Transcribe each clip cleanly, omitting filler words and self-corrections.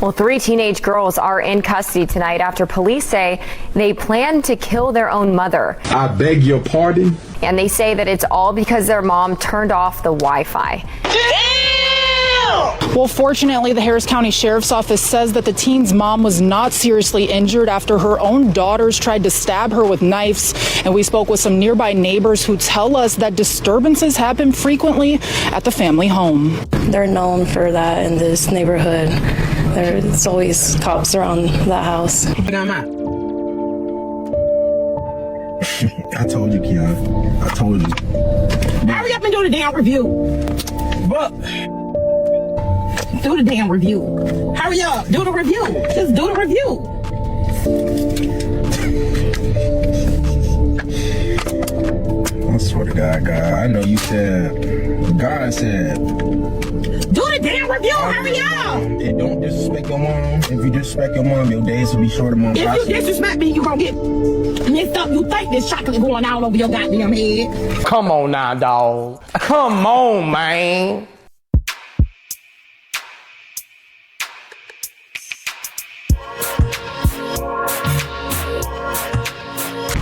Well, 3 teenage girls are in custody tonight after police say they plan to kill their own mother. I beg your pardon? And they say that it's all because their mom turned off the Wi-Fi. Well, fortunately, the Harris County Sheriff's Office says that the teen's mom was not seriously injured after her own daughters tried to stab her with knives. And we spoke with some nearby neighbors who tell us that disturbances happen frequently at the family home. They're known for that in this neighborhood. There's always cops around that house. I told you, Keon. I told you. Hurry up and do the damn review. But do the damn review. Hurry up. Do the review. Just do the review. I swear to God, I know you said, God said, do the damn review. Hurry up. And don't disrespect your mom. If you disrespect your mom, your days will be shorter, mom. If you disrespect me, you gonna get messed up. You think there's chocolate going all over your goddamn head. Come on now, dog. Come on, man.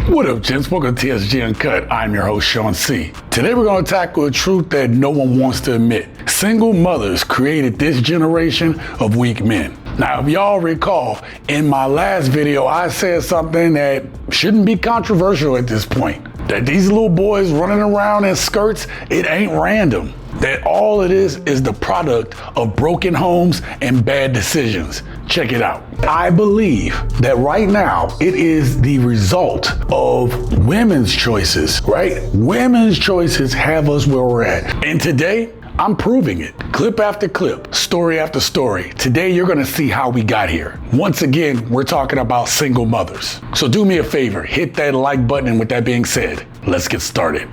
What up, gents? Welcome to TSG Uncut. I'm your host, Sean C. Today we're going to tackle a truth that no one wants to admit. Single mothers created this generation of weak men. Now, if y'all recall, in my last video, I said something that shouldn't be controversial at this point. That these little boys running around in skirts, it ain't random. That all it is the product of broken homes and bad decisions. Check it out. I believe that right now it is the result of women's choices, right? Women's choices have us where we're at. And today, I'm proving it. Clip after clip, story after story. Today, you're gonna see how we got here. Once again, we're talking about single mothers. So do me a favor, hit that like button, and with that being said, let's get started.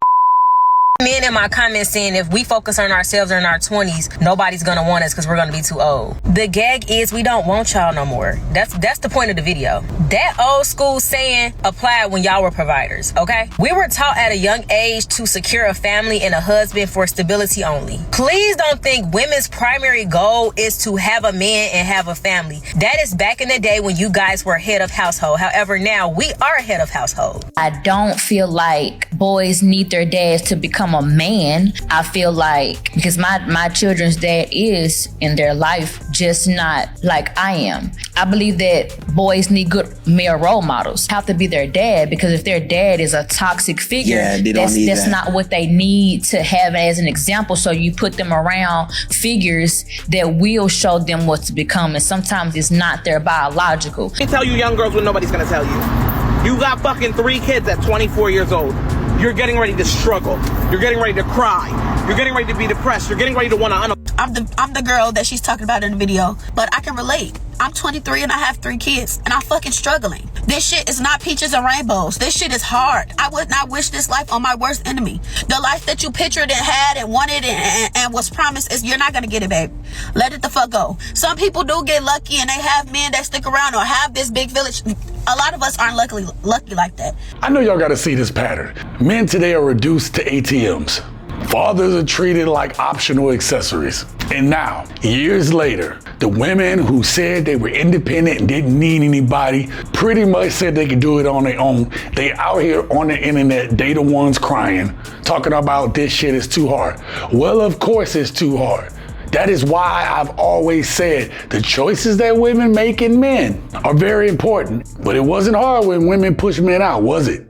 Men in my comments saying if we focus on ourselves in our 20s, nobody's gonna want us because we're gonna be too old. The gag is we don't want y'all no more. That's the point of the video. That old school saying applied when y'all were providers, okay? We were taught at a young age to secure a family and a husband for stability only. Please don't think women's primary goal is to have a man and have a family. That is back in the day when you guys were head of household. However, now we are head of household. I don't feel like boys need their dads to become a man. I feel like, because my children's dad is in their life, just not like I am. I believe that boys need good male role models. Have to be their dad, because if their dad is a toxic figure, that's not what they need to have as an example. So you put them around figures that will show them what to become, and sometimes it's not their biological. I tell you young girls what nobody's gonna tell you. You got fucking 3 kids at 24 years old. You're getting ready to struggle. You're getting ready to cry. You're getting ready to be depressed. You're getting ready to want to I'm the girl that she's talking about in the video, but I can relate. I'm 23 and I have 3 kids, and I'm fucking struggling. This shit is not peaches and rainbows. This shit is hard. I would not wish this life on my worst enemy. The life that you pictured and had and wanted and was promised is you're not gonna get it, babe. Let it the fuck go. Some people do get lucky and they have men that stick around or have this big village. A lot of us aren't lucky like that. I know y'all gotta see this pattern. Men today are reduced to ATMs. Fathers are treated like optional accessories. And now, years later, the women who said they were independent and didn't need anybody pretty much said they could do it on their own. They out here on the internet, they the ones crying, talking about this shit is too hard. Well, of course it's too hard. That is why I've always said the choices that women make in men are very important. But it wasn't hard when women pushed men out, was it?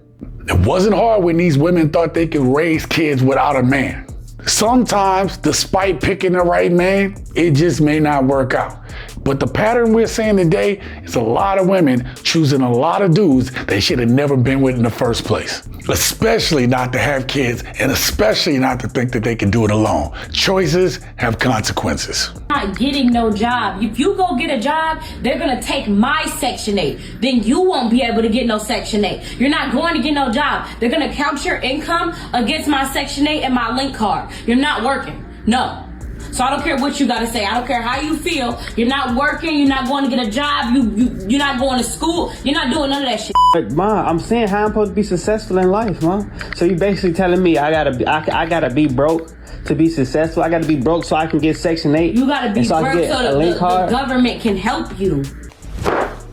It wasn't hard when these women thought they could raise kids without a man. Sometimes, despite picking the right man, it just may not work out. But the pattern we're seeing today is a lot of women choosing a lot of dudes they should have never been with in the first place. Especially not to have kids, and especially not to think that they can do it alone. Choices have consequences. Not getting no job. If you go get a job, they're gonna take my Section 8. Then you won't be able to get no Section 8. You're not going to get no job. They're gonna count your income against my Section 8 and my link card. You're not working. No. So I don't care what you gotta say. I don't care how you feel. You're not working. You're not going to get a job. You're not going to school. You're not doing none of that shit. But Ma, I'm saying how I'm supposed to be successful in life, Ma. So you basically telling me I gotta be broke to be successful? I got to be broke so I can get Section 8? You gotta be and so I broke can get so a link the card? government can help you.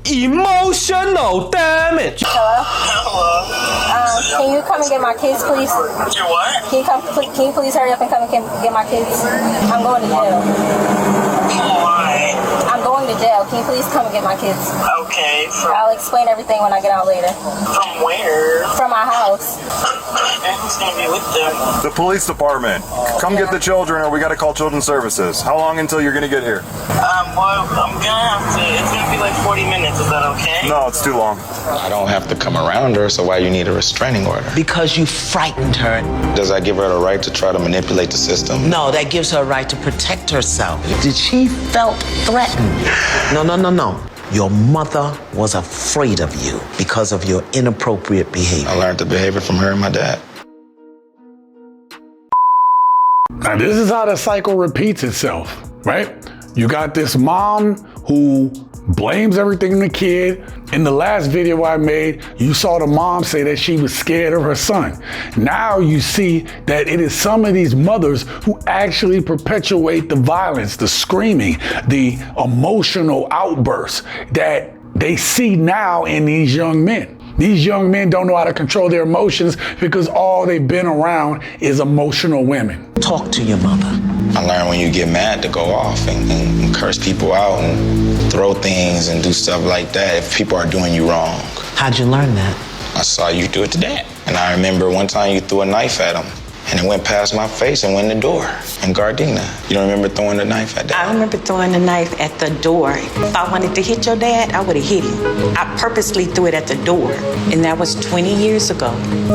Emotional damage. Hello. Can you come and get my kids, please? You what? Can you please hurry up and come and get my kids? I'm going to jail. Why? I'm going to jail. Can you please come and get my kids? Okay. I'll explain everything when I get out later. From where? From my house. And who's going to be with them? The police department. Come get the children or we got to call children's services. How long until you're going to get here? Well, I'm going to have to. It's going to be like 40 minutes. Is that okay? No, it's too long. I don't have to come around her, so why you need a restraining order? Because you frightened her. Does that give her the right to try to manipulate the system? No, that gives her a right to protect herself. Did she felt threatened? No. Your mother was afraid of you because of your inappropriate behavior. I learned the behavior from her and my dad. Now, this is how the cycle repeats itself, right? You got this mom who blames everything on the kid. In the last video I made, you saw the mom say that she was scared of her son. Now you see that it is some of these mothers who actually perpetuate the violence, the screaming, the emotional outbursts that they see now in these young men. These young men don't know how to control their emotions because all they've been around is emotional women. Talk to your mother. I learned when you get mad to go off and curse people out and throw things and do stuff like that if people are doing you wrong. How'd you learn that? I saw you do it to Dad. And I remember one time you threw a knife at him and it went past my face and went in the door in Gardena. You don't remember throwing the knife at Dad? I remember throwing the knife at the door. If I wanted to hit your dad, I would have hit him. I purposely threw it at the door, and that was 20 years ago.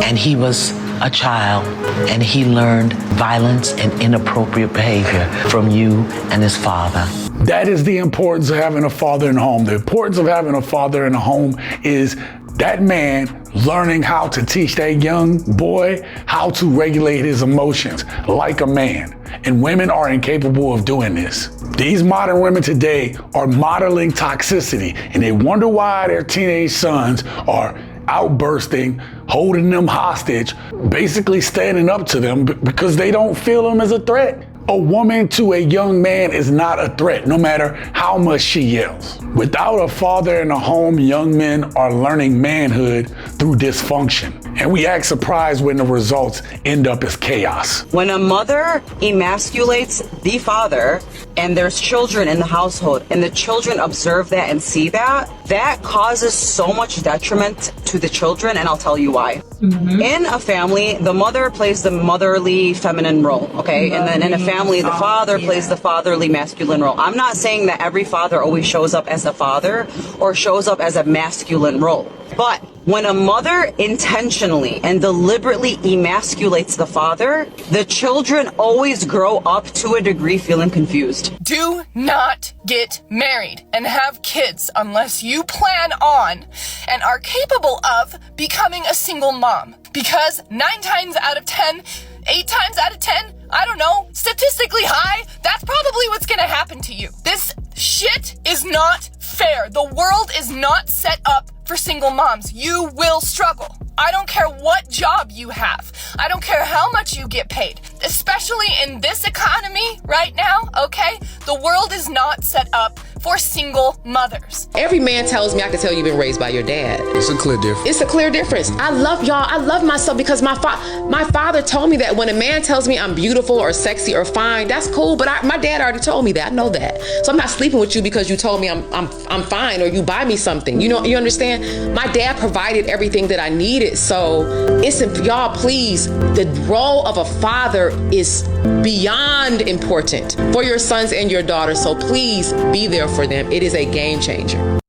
And he was a child, and he learned violence and inappropriate behavior from you and his father. That is the importance of having a father in the home. The importance of having a father in the home is that man learning how to teach that young boy how to regulate his emotions like a man. And women are incapable of doing this. These modern women today are modeling toxicity, and they wonder why their teenage sons are outbursting, holding them hostage, basically standing up to them because they don't feel them as a threat. A woman to a young man is not a threat, no matter how much she yells. Without a father in the home, young men are learning manhood through dysfunction. And we act surprised when the results end up as chaos. When a mother emasculates the father and there's children in the household and the children observe that and see that, that causes so much detriment to the children, and I'll tell you why. In a family, the mother plays the motherly feminine role, okay? And then in a family, the father plays the fatherly masculine role. I'm not saying that every father always shows up as a father or shows up as a masculine role. But when a mother intentionally and deliberately emasculates the father, the children always grow up to a degree feeling confused. Do not get married and have kids unless you plan on and are capable of becoming a single mom. Because 9 times out of 10, 8 times out of 10, I don't know, statistically high, that's probably what's gonna happen to you. This shit is not fair. The world is not set up for single moms. You will struggle. I don't care what job you have. I don't care how much you get paid. Especially in this economy right now, okay? The world is not set up for single mothers. Every man tells me I can tell you've been raised by your dad. It's a clear difference. It's a clear difference. I love y'all. I love myself because my father told me that when a man tells me I'm beautiful or sexy or fine, that's cool. But my dad already told me that. I know that. So I'm not sleeping with you because you told me I'm fine or you buy me something. You know, you understand? My dad provided everything that I needed. So y'all, please, the role of a father is beyond important for your sons and your daughters. So please be there for them. It is a game changer.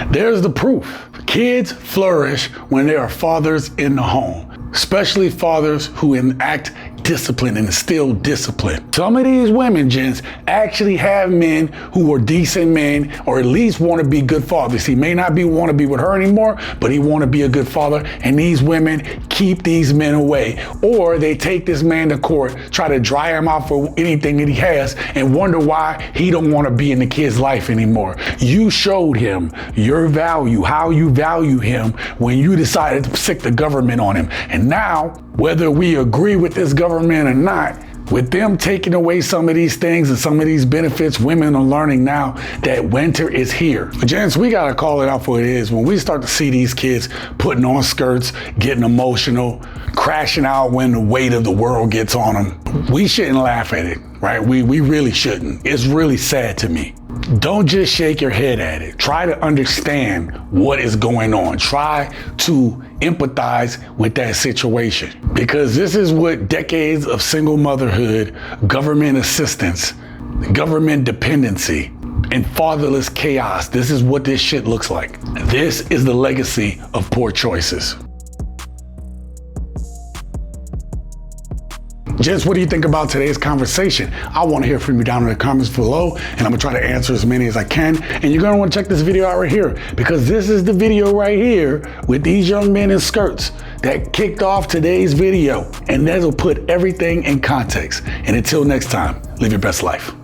There's the proof. Kids flourish when there are fathers in the home, especially fathers who enact discipline and instill discipline. Some of these women, gents, actually have men who are decent men or at least want to be good fathers. He may not want to be with her anymore, but he want to be a good father. And these women keep these men away. Or they take this man to court, try to dry him out for anything that he has and wonder why he don't want to be in the kid's life anymore. You showed him your value, how you value him when you decided to stick the government on him. And now, whether we agree with this government or not, With them taking away some of these things and some of these benefits, women are learning now that winter is here. Gents, we gotta call it out for what it is. When we start to see these kids putting on skirts, getting emotional, crashing out when the weight of the world gets on them, we shouldn't laugh at it, right? We really shouldn't. It's really sad to me. Don't just shake your head at it. Try to understand what is going on. Try to empathize with that situation, because this is what decades of single motherhood, government assistance, government dependency, and fatherless chaos, this is what this shit looks like. This is the legacy of poor choices. Gents, what do you think about today's conversation? I want to hear from you down in the comments below, and I'm gonna try to answer as many as I can. And you're gonna want to check this video out right here, because this is the video right here with these young men in skirts that kicked off today's video. And that'll put everything in context. And until next time, live your best life.